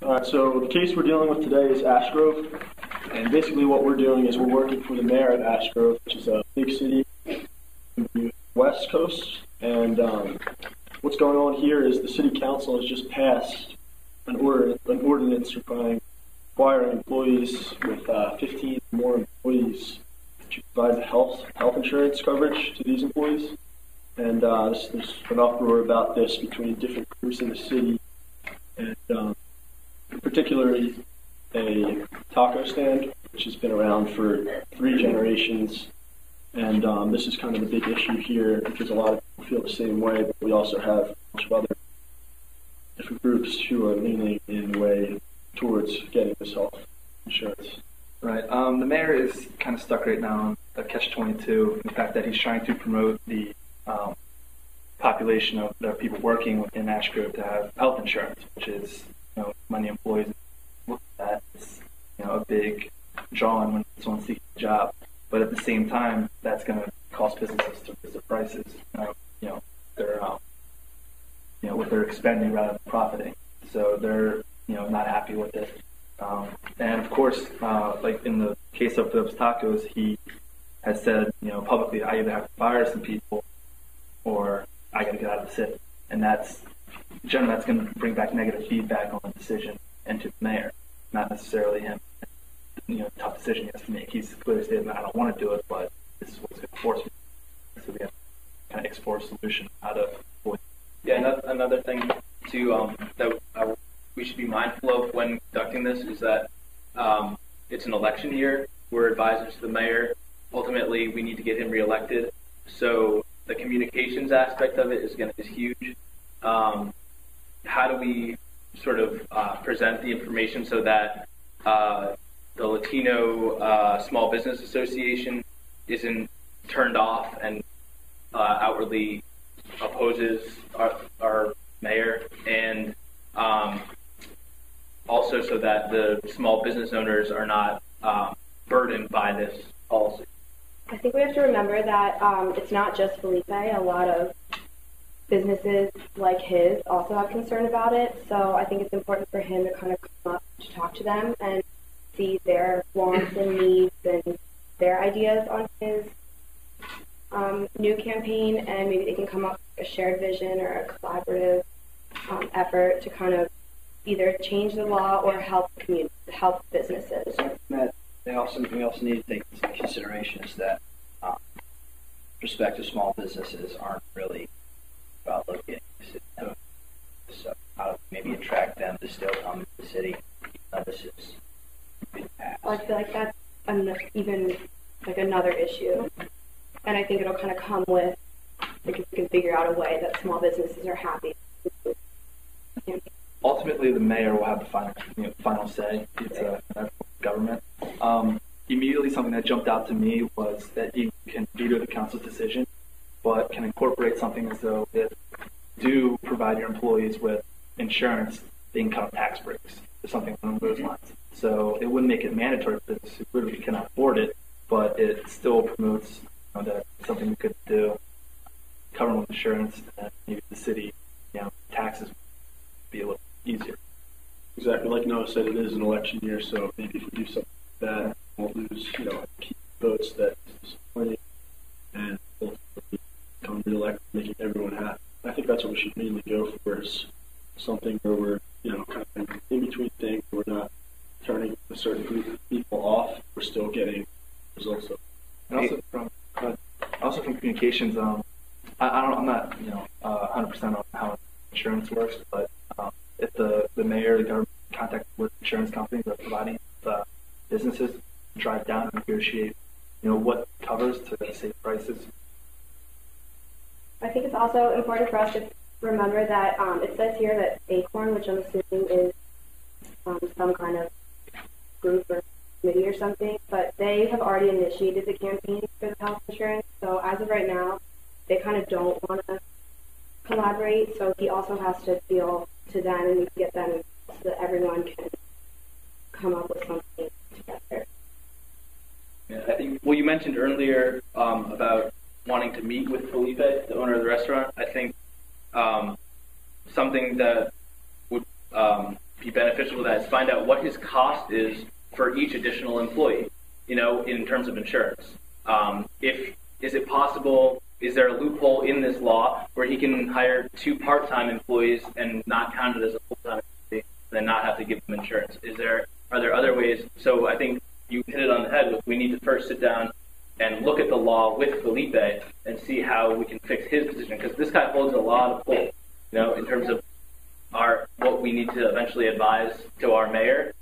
All right, so the case we're dealing with today is Ashgrove, and basically what we're doing is we're working for the mayor of Ashgrove, which is a big city in the West Coast, and what's going on here is the city council has just passed an ordinance requiring employees with 15 or more employees to provide health insurance coverage to these employees. And there's an uproar about this between different groups in the city, and particularly a taco stand, which has been around for 3 generations. And this is kind of the big issue here because a lot of people feel the same way, but we also have a bunch of other different groups who are leaning in a way towards getting this health insurance. Right. The mayor is kind of stuck right now on the catch-22, the fact that he's trying to promote the population of the people working in Ashgrove to have health insurance, which is, many employees look at that as, a big draw on when someone's seeking a job. But at the same time, that's going to cost businesses to raise their prices. They're, what they're expending rather than profiting. So they're, not happy with it. And of course, like in the case of Phillips Tacos, he has said, publicly, I either have to fire some people or I got to get out of the city. And that's going to bring back negative feedback on the decision and to the mayor, not necessarily him. Tough decision he has to make. He's clearly stated, I don't want to do it, but this is what's going to force me. So we have to kind of explore a solution out of avoid. Yeah, another thing too that we should be mindful of when conducting this is that it's an election year. We're advisors to the mayor. Ultimately, we need to get him reelected. So the communications aspect of it is huge. How do we sort of present the information so that the Latino Small Business Association isn't turned off and outwardly opposes our mayor, and also so that the small business owners are not burdened by this policy? I think we have to remember that it's not just Felipe. A lot of businesses like his also have concern about it. So I think it's important for him to kind of come up to talk to them and see their wants and needs and their ideas on his new campaign, and maybe they can come up with a shared vision or a collaborative effort to kind of either change the law or help businesses. Matt, something we also need to take into consideration is that prospective small businesses aren't really about locating in the city. So how to maybe attract them to still come to the city. This is I feel like that's even like another issue, and I think it'll kind of come with if we can figure out a way that small businesses are happy. Ultimately, the mayor will have the final say. It's a government. Immediately, something that jumped out to me was that you can veto the council's decision, but can incorporate something as though if do provide your employees with insurance, they can cut off tax breaks or something along those lines. So it wouldn't make it mandatory for businesses who literally cannot afford it, but it still promotes that it's something we could do, cover with insurance, and maybe the city, taxes would be a little easier. Exactly, like Noah said, it is an election year, so maybe if we do something like that, we'll lose, key votes that is disappointing, and ultimately become reelected, making everyone happy. I think that's what we should mainly go for, is something where we're, kind of in between things. We're not turning a certain group of people off. We're still getting results. And also from communications, I'm not 100% on how insurance works, but if the mayor, the government contact with insurance companies that are providing businesses, drive down and negotiate, what covers to save prices. I think it's also important for us to remember that it says here that Acorn, which I'm assuming is some kind of group or committee or something, but they have already initiated the campaign for the health insurance. So as of right now, they kind of don't want to collaborate. So he also has to appeal to them and get them so that everyone can come up with something together. Yeah, I think. Well, you mentioned earlier about wanting to meet with Felipe, the owner of the restaurant. I think something that would be beneficial to that is find out what his cost is for each additional employee, in terms of insurance. Is it possible, is there a loophole in this law where he can hire 2 part-time employees and not count it as a full-time employee, and then not have to give them insurance? Are there other ways? So I think you hit it on the head with, we need to first sit down and look at the law with Felipe and see how we can fix his position, because this guy holds a lot of pull, in terms of what we need to eventually advise to our mayor.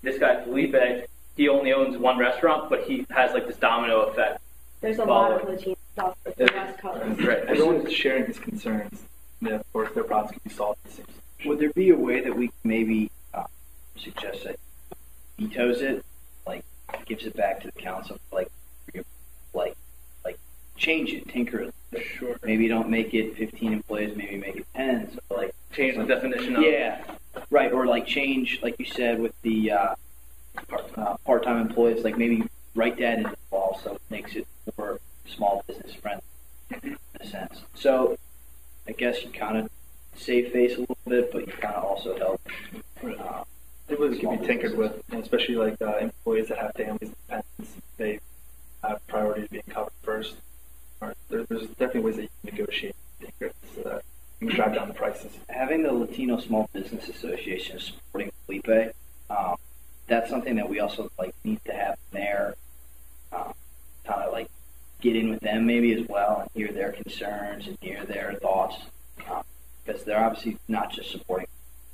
This guy Felipe, he only owns 1 restaurant, but he has like this domino effect. There's a lot of Latino stuff with the West Coast. Right. Everyone's sharing his concerns. And of course, their problems can be solved at the same time. Would there be a way that we can maybe suggest that vetoes it, like gives it back to the council, like change it, tinker it? Sure. Maybe don't make it 15 employees, maybe make it 10. So like change the definition of right, or like change, like you said, with the part-time employees, like maybe write that into the law so it makes it more small business friendly in a sense. So I guess you kind of save face a little bit, but you kind of also help. It was can be tinkered with, and especially like employees that have families and dependents. They have priority to being covered first. Or there's definitely ways that you can negotiate and tinker so that you can drive down the prices. Having the Latino Small Business Association supporting Felipe, that's something that we also need to have there. Kind of get in with them maybe as well and hear their concerns and hear their thoughts, because they're obviously not just supporting;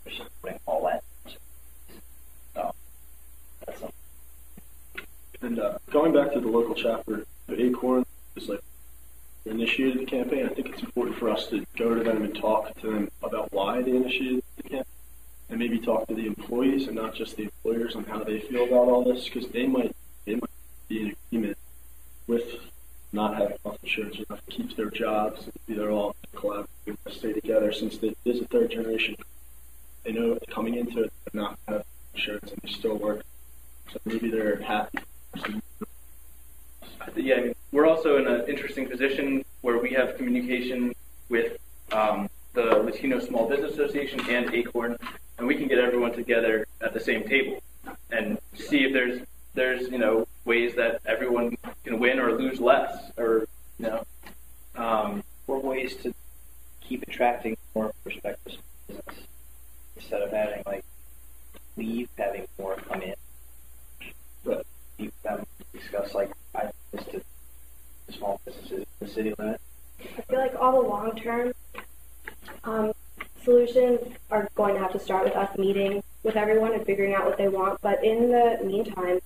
they're supporting all that. So that's something. And going back to the local chapter, the Acorn is initiated the campaign. I think it's important for us to go to them and talk to them about why they initiated the campaign, and maybe talk to the employees and not just the employers on how they feel about all this, because they might be in agreement with not having health insurance enough to keep their jobs. Maybe they're all collaborating to stay together since it is a third generation. They know coming into it they're not have insurance and they still work, so maybe they're happy. Yeah, we're also in an interesting position where we have communication with the Latino Small Business Association and Acorn, and we can get everyone together at the same table and see if there's ways that everyone can win or lose less, or or ways to keep attracting more prospective business instead of having having more come in. But you haven't discussed this to small businesses in the city limit. I feel like all the long-term solutions are going to have to start with us meeting with everyone and figuring out what they want. But in the meantime,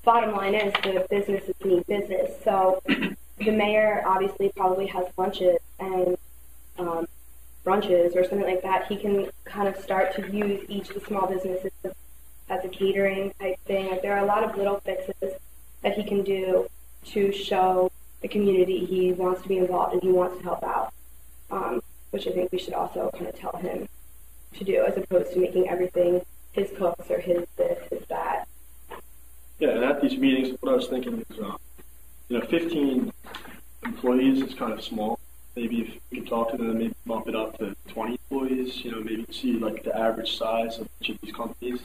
bottom line is the businesses need business. So the mayor obviously probably has lunches and brunches or something like that. He can kind of start to use each of the small businesses as a catering type thing. There are a lot of little fixes that he can do to show the community he wants to be involved and he wants to help out, which I think we should also kind of tell him to do, as opposed to making everything his cooks or his this, his that. Yeah, and at these meetings, what I was thinking is, 15 employees is kind of small. Maybe if we can talk to them, maybe bump it up to 20 employees. Maybe see the average size of each of these companies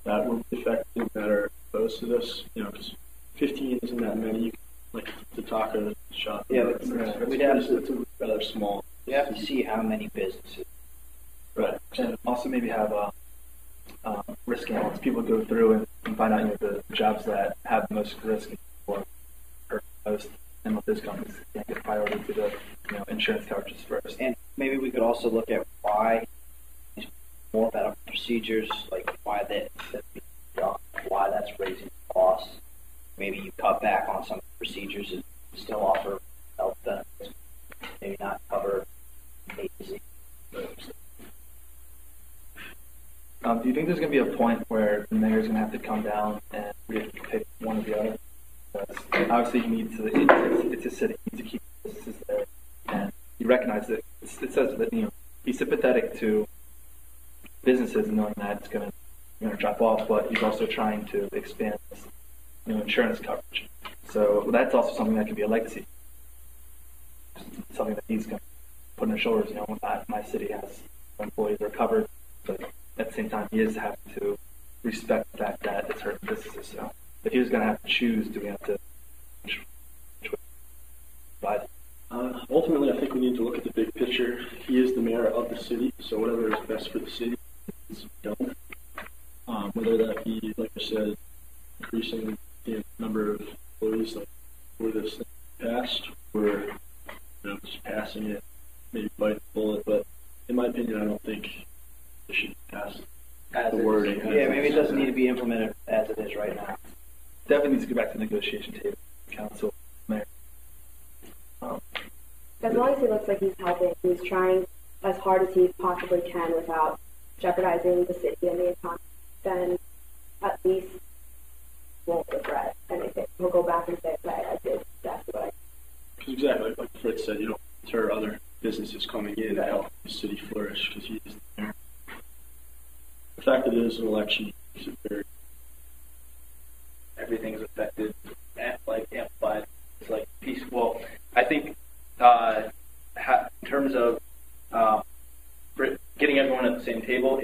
that will be effective, that are opposed to this. Because 15 isn't that many. Like the taco shop. Yeah, we'd have to rather small. We have to see how many businesses. Right, and also maybe have a risk analysis. People go through and find out the jobs that have the most risk for most, and what those companies can get priority to the insurance coverages first. And maybe we could also look at why more medical procedures, why that's raising costs. Maybe you cut back on some procedures and still offer health benefits. Maybe not cover agency. Do you think there's going to be a point where the mayor's going to have to come down and we have to pick one or the other? Because obviously, he needs to. It's a city. He needs to keep businesses there, and he recognizes that. It says that he's sympathetic to businesses, knowing that it's going to drop off, but he's also trying to expand insurance coverage. So that's also something that could be a legacy. Something that he's going to put on his shoulders. My city has employees are covered, but at the same time, he is having to respect the fact that it's hurting businesses. So if he was going to have to choose, do we have to provide? Ultimately, I think we need to look at the big picture. He is the mayor of the city, so whatever is best for the city is done. Whether that be, like I said, increasing the number of employees like for this thing passed, or just passing it, maybe biting the bullet. But in my opinion, I don't think it should pass the wording. Yeah, maybe it doesn't need to be implemented as it is right now. Definitely needs to go back to the negotiation table, council, mayor. As long as he looks like he's helping, he's trying as hard as he possibly can without jeopardizing the city and the economy, then at least won't regret anything. He'll go back and say, okay, I did exactly what I did. Because exactly like Fritz said, you don't deter other businesses coming in to help the city flourish because he is there. The fact that it is an election is very. Everything is affected, like amplified. It's like peace. Well, I think in terms of getting everyone at the same table,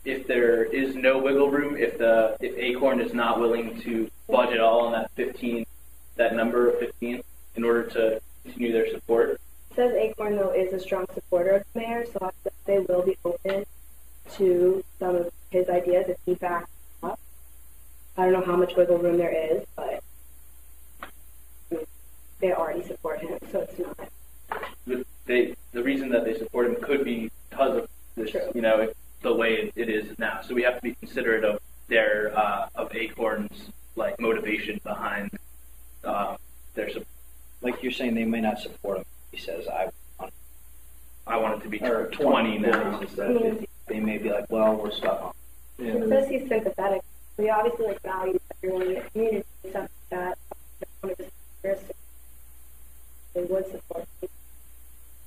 if there is no wiggle room, if Acorn is not willing to budge at all on that number of 15, in order to continue their support. It says Acorn, though, is a strong supporter of the mayor, so I think they will be open to some of his ideas if he backs up. I don't know how much wiggle room there is, but they already support him, so it's not. The reason that they support him could be because of this, True. The way it is now. So we have to be considerate of their of Acorn's like motivation behind their support. Like you're saying, they may not support him. He says, I want it to be or 20 now. instead of 50. They may be like, well, we're stuck on. It says he's sympathetic. We obviously value everyone in the community and stuff like that. They would support him.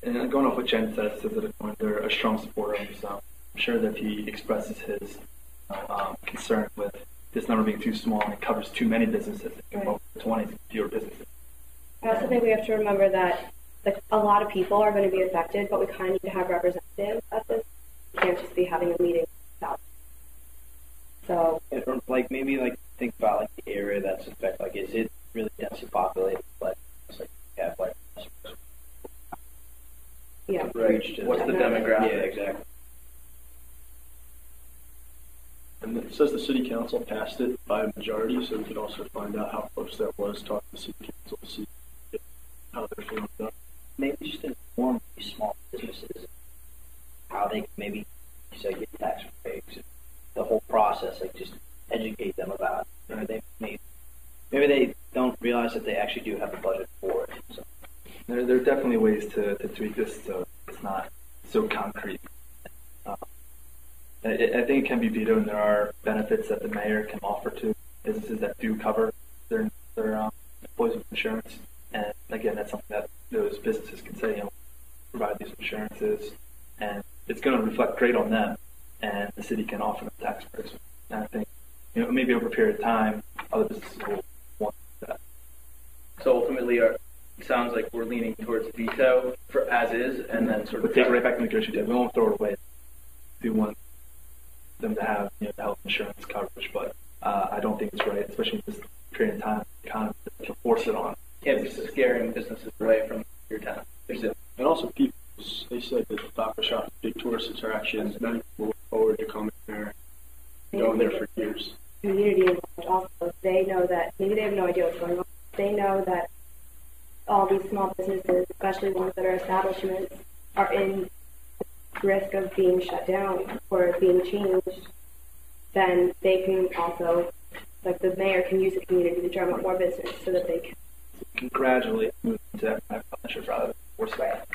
And going off what Jen says that they're a strong supporter of him, so I'm sure that if he expresses his concern with this number being too small and it covers too many businesses, Right. well, 20 fewer businesses. I also think we have to remember that a lot of people are going to be affected, but we kind of need to have representatives at this. We can't just be having a meeting without. So, Or maybe think about the area that's affected. Like, is it really densely populated? But it's like you have yeah. reach to What's the demographic? Yeah, exactly. And it says the city council passed it by a majority, so we could also find out how close that was. Talk to the city council to see how they're feeling about it. Maybe just inform these small businesses how they can maybe get tax breaks, the whole process. Just educate them about it. Maybe they don't realize that they actually do have a budget for it. So. There are definitely ways to tweak this so it's not so concrete. I think it can be vetoed, and there are benefits that the mayor can offer to businesses that do cover their employees with insurance. And again, that's something that those businesses can say, provide these insurances, and it's going to reflect great on them, and the city can offer them tax breaks. And I think, maybe over a period of time, other businesses will want that. So ultimately, it sounds like we're leaning towards veto for as is, and then sort of But take it right back to the negotiation table. We won't throw it away. We want them to have the health insurance coverage, but I don't think it's right, especially in this period of time, economy, to force it on. can't be scaring businesses away from your town. And also, people, they said that the taco shop is a big tourist attraction. Many people look forward to coming there, going there for years. Community involved also. They know that, maybe they have no idea what's going on. They know that all these small businesses, especially ones that are establishments, are in risk of being shut down or being changed. Then they can also, the mayor can use the community to drum up more business so that they can Gradually move into economic partnership rather than force that.